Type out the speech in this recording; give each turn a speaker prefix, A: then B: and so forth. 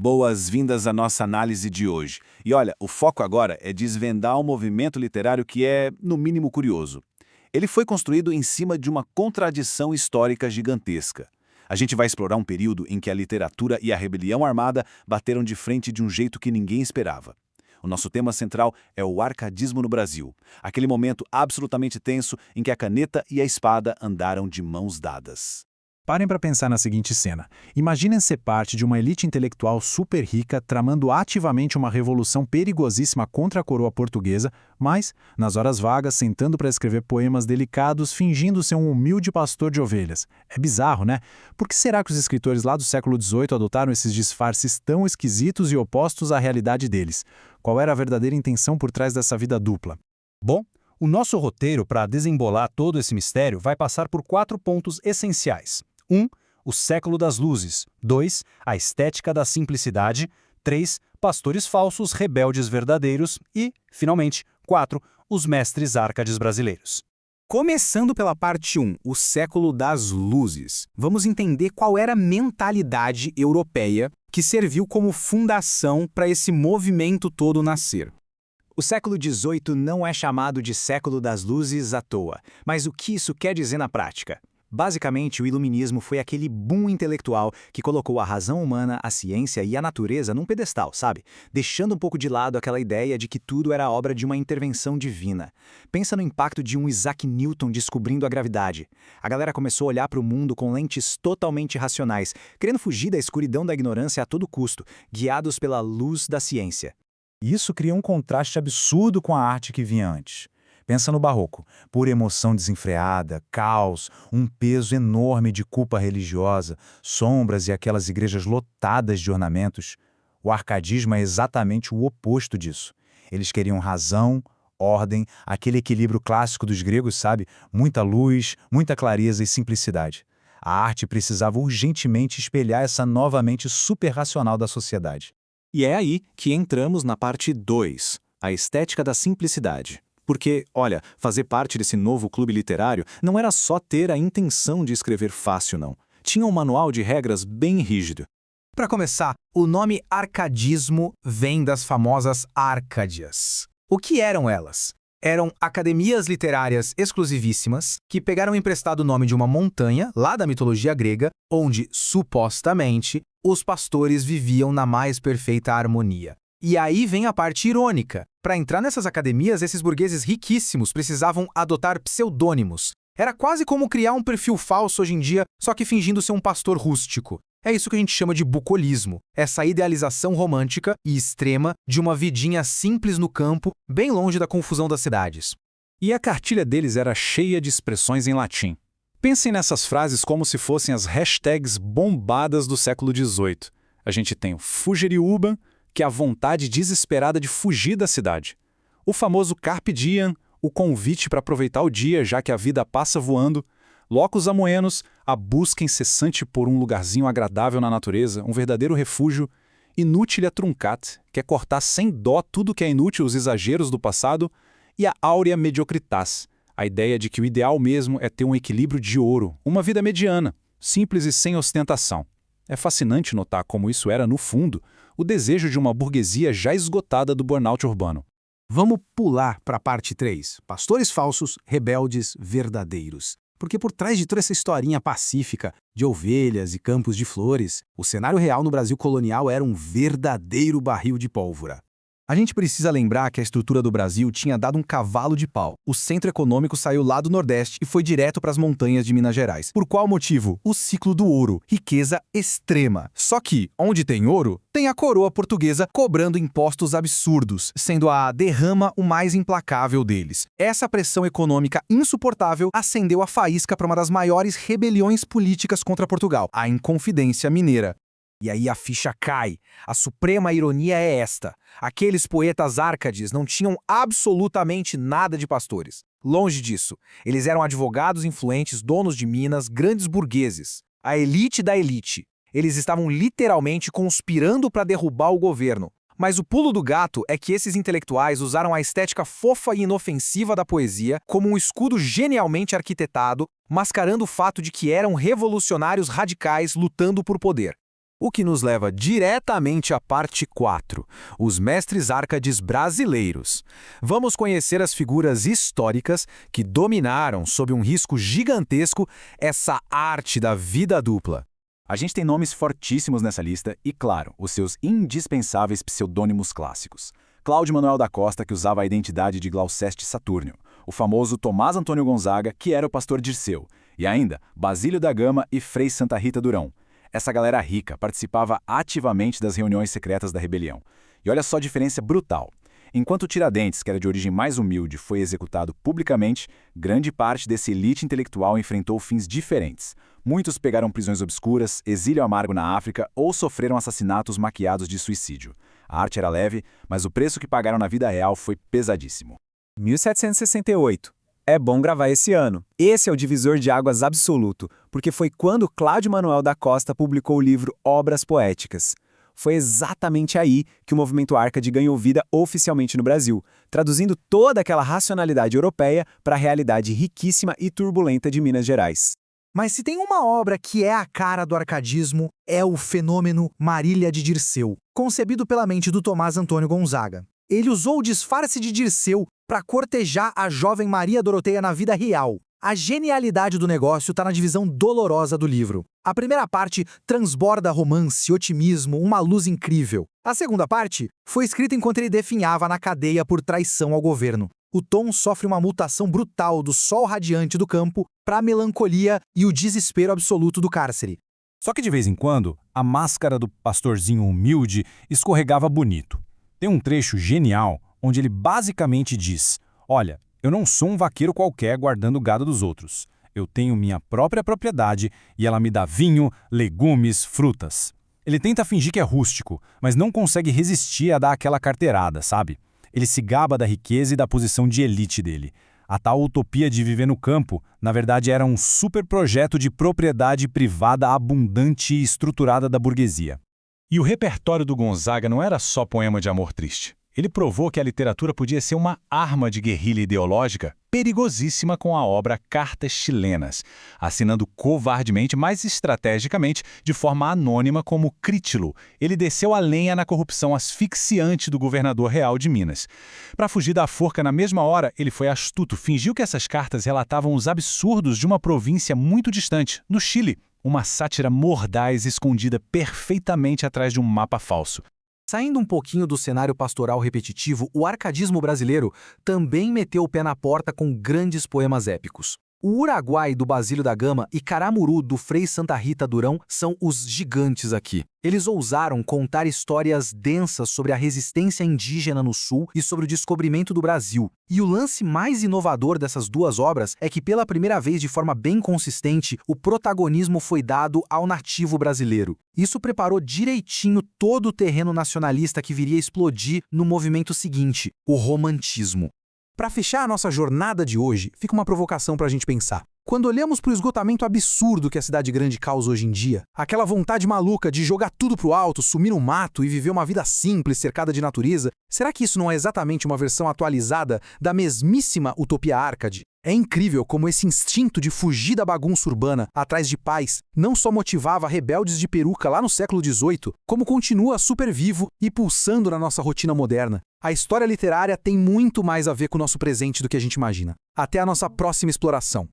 A: Boas-vindas à nossa análise de hoje. E olha, o foco agora é desvendar um movimento literário que é, no mínimo, curioso. Ele foi construído em cima de uma contradição histórica gigantesca. A gente vai explorar um período em que a literatura e a rebelião armada bateram de frente de um jeito que ninguém esperava. O nosso tema central é o arcadismo no Brasil, aquele momento absolutamente tenso em que a caneta e a espada andaram de mãos dadas.
B: Parem para pensar na seguinte cena. Imaginem ser parte de uma elite intelectual super rica tramando ativamente uma revolução perigosíssima contra a coroa portuguesa, mas, nas horas vagas, sentando para escrever poemas delicados, fingindo ser um humilde pastor de ovelhas. É bizarro, né? Por que será que os escritores lá do século XVIII adotaram esses disfarces tão esquisitos e opostos à realidade deles? Qual era a verdadeira intenção por trás dessa vida dupla?
C: Bom, o nosso roteiro para desembolar todo esse mistério vai passar por 4 pontos essenciais. 1. O século das luzes. 2. A estética da simplicidade. 3. Pastores falsos, rebeldes verdadeiros. E, finalmente, 4. Os mestres árcades brasileiros.
D: Começando pela parte 1, o século das luzes, vamos entender qual era a mentalidade europeia que serviu como fundação para esse movimento todo nascer.
E: O século XVIII não é chamado de século das luzes à toa, mas o que isso quer dizer na prática? Basicamente, o iluminismo foi aquele boom intelectual que colocou a razão humana, a ciência e a natureza num pedestal, sabe? Deixando um pouco de lado aquela ideia de que tudo era obra de uma intervenção divina. Pensa no impacto de um Isaac Newton descobrindo a gravidade. A galera começou a olhar para o mundo com lentes totalmente racionais, querendo fugir da escuridão da ignorância a todo custo, guiados pela luz da ciência.
B: Isso cria um contraste absurdo com a arte que vinha antes. Pensa no Barroco, pura emoção desenfreada, caos, um peso enorme de culpa religiosa, sombras e aquelas igrejas lotadas de ornamentos. O arcadismo é exatamente o oposto disso. Eles queriam razão, ordem, aquele equilíbrio clássico dos gregos, sabe? Muita luz, muita clareza e simplicidade. A arte precisava urgentemente espelhar essa nova mente super-racional da sociedade.
D: E é aí que entramos na parte 2, a estética da simplicidade. Porque, olha, fazer parte desse novo clube literário não era só ter a intenção de escrever fácil, não. Tinha um manual de regras bem rígido.
F: Para começar, o nome arcadismo vem das famosas Árcadias. O que eram elas? Eram academias literárias exclusivíssimas que pegaram emprestado o nome de uma montanha, lá da mitologia grega, onde, supostamente, os pastores viviam na mais perfeita harmonia. E aí vem a parte irônica. Para entrar nessas academias, esses burgueses riquíssimos precisavam adotar pseudônimos. Era quase como criar um perfil falso hoje em dia, só que fingindo ser um pastor rústico. É isso que a gente chama de bucolismo, essa idealização romântica e extrema de uma vidinha simples no campo, bem longe da confusão das cidades.
B: E a cartilha deles era cheia de expressões em latim. Pensem nessas frases como se fossem as hashtags bombadas do século XVIII. A gente tem o fugere urbam, que é a vontade desesperada de fugir da cidade. O famoso carpe diem, o convite para aproveitar o dia, já que a vida passa voando. Locus amoenos, a busca incessante por um lugarzinho agradável na natureza, um verdadeiro refúgio. Inutilia truncat, que é cortar sem dó tudo que é inútil, os exageros do passado. E a aurea mediocritas, a ideia de que o ideal mesmo é ter um equilíbrio de ouro, uma vida mediana, simples e sem ostentação. É fascinante notar como isso era, no fundo, o desejo de uma burguesia já esgotada do burnout urbano.
D: Vamos pular para a parte 3, pastores falsos, rebeldes verdadeiros. Porque por trás de toda essa historinha pacífica de ovelhas e campos de flores, o cenário real no Brasil colonial era um verdadeiro barril de pólvora.
F: A gente precisa lembrar que a estrutura do Brasil tinha dado um cavalo de pau. O centro econômico saiu lá do Nordeste e foi direto para as montanhas de Minas Gerais. Por qual motivo? O ciclo do ouro, riqueza extrema. Só que, onde tem ouro, tem a coroa portuguesa cobrando impostos absurdos, sendo a derrama o mais implacável deles. Essa pressão econômica insuportável acendeu a faísca para uma das maiores rebeliões políticas contra Portugal, a Inconfidência Mineira. E aí a ficha cai. A suprema ironia é esta. Aqueles poetas árcades não tinham absolutamente nada de pastores. Longe disso. Eles eram advogados influentes, donos de minas, grandes burgueses. A elite da elite. Eles estavam literalmente conspirando para derrubar o governo. Mas o pulo do gato é que esses intelectuais usaram a estética fofa e inofensiva da poesia como um escudo genialmente arquitetado, mascarando o fato de que eram revolucionários radicais lutando por poder. O que nos leva diretamente à parte 4, os mestres árcades brasileiros. Vamos conhecer as figuras históricas que dominaram, sob um risco gigantesco, essa arte da vida dupla.
B: A gente tem nomes fortíssimos nessa lista e, claro, os seus indispensáveis pseudônimos clássicos. Cláudio Manuel da Costa, que usava a identidade de Glouceste Saturnio. O famoso Tomás Antônio Gonzaga, que era o pastor Dirceu. E ainda, Basílio da Gama e Frei Santa Rita Durão. Essa galera rica participava ativamente das reuniões secretas da rebelião. E olha só a diferença brutal. Enquanto Tiradentes, que era de origem mais humilde, foi executado publicamente, grande parte desse elite intelectual enfrentou fins diferentes. Muitos pegaram prisões obscuras, exílio amargo na África ou sofreram assassinatos maquiados de suicídio. A arte era leve, mas o preço que pagaram na vida real foi pesadíssimo.
E: 1768. É bom gravar esse ano. Esse é o divisor de águas absoluto, porque foi quando Cláudio Manuel da Costa publicou o livro Obras Poéticas. Foi exatamente aí que o movimento Árcade ganhou vida oficialmente no Brasil, traduzindo toda aquela racionalidade europeia para a realidade riquíssima e turbulenta de Minas Gerais.
G: Mas se tem uma obra que é a cara do arcadismo, é o fenômeno Marília de Dirceu, concebido pela mente do Tomás Antônio Gonzaga. Ele usou o disfarce de Dirceu para cortejar a jovem Maria Doroteia na vida real. A genialidade do negócio está na divisão dolorosa do livro. A primeira parte transborda romance, otimismo, uma luz incrível. A segunda parte foi escrita enquanto ele definhava na cadeia por traição ao governo. O tom sofre uma mutação brutal do sol radiante do campo para a melancolia e o desespero absoluto do cárcere.
C: Só que de vez em quando, a máscara do pastorzinho humilde escorregava bonito. Tem um trecho genial onde ele basicamente diz: olha, eu não sou um vaqueiro qualquer guardando o gado dos outros. Eu tenho minha própria propriedade e ela me dá vinho, legumes, frutas. Ele tenta fingir que é rústico, mas não consegue resistir a dar aquela carteirada, sabe? Ele se gaba da riqueza e da posição de elite dele. A tal utopia de viver no campo, na verdade, era um super projeto de propriedade privada abundante e estruturada da burguesia.
B: E o repertório do Gonzaga não era só poema de amor triste. Ele provou que a literatura podia ser uma arma de guerrilha ideológica perigosíssima com a obra Cartas Chilenas, assinando covardemente, mas estrategicamente, de forma anônima como Crítilo. Ele desceu a lenha na corrupção asfixiante do governador real de Minas. Para fugir da forca na mesma hora, ele foi astuto, fingiu que essas cartas relatavam os absurdos de uma província muito distante, no Chile, uma sátira mordaz escondida perfeitamente atrás de um mapa falso.
D: Saindo um pouquinho do cenário pastoral repetitivo, o arcadismo brasileiro também meteu o pé na porta com grandes poemas épicos. O Uruguai do Basílio da Gama e Caramuru do Frei Santa Rita Durão são os gigantes aqui. Eles ousaram contar histórias densas sobre a resistência indígena no Sul e sobre o descobrimento do Brasil. E o lance mais inovador dessas duas obras é que, pela primeira vez de forma bem consistente, o protagonismo foi dado ao nativo brasileiro. Isso preparou direitinho todo o terreno nacionalista que viria a explodir no movimento seguinte, o romantismo. Para fechar a nossa jornada de hoje, fica uma provocação para a gente pensar. Quando olhamos para o esgotamento absurdo que a cidade grande causa hoje em dia, aquela vontade maluca de jogar tudo pro alto, sumir no mato e viver uma vida simples, cercada de natureza, será que isso não é exatamente uma versão atualizada da mesmíssima utopia Árcade? É incrível como esse instinto de fugir da bagunça urbana atrás de paz não só motivava rebeldes de peruca lá no século XVIII, como continua super vivo e pulsando na nossa rotina moderna. A história literária tem muito mais a ver com o nosso presente do que a gente imagina. Até a nossa próxima exploração.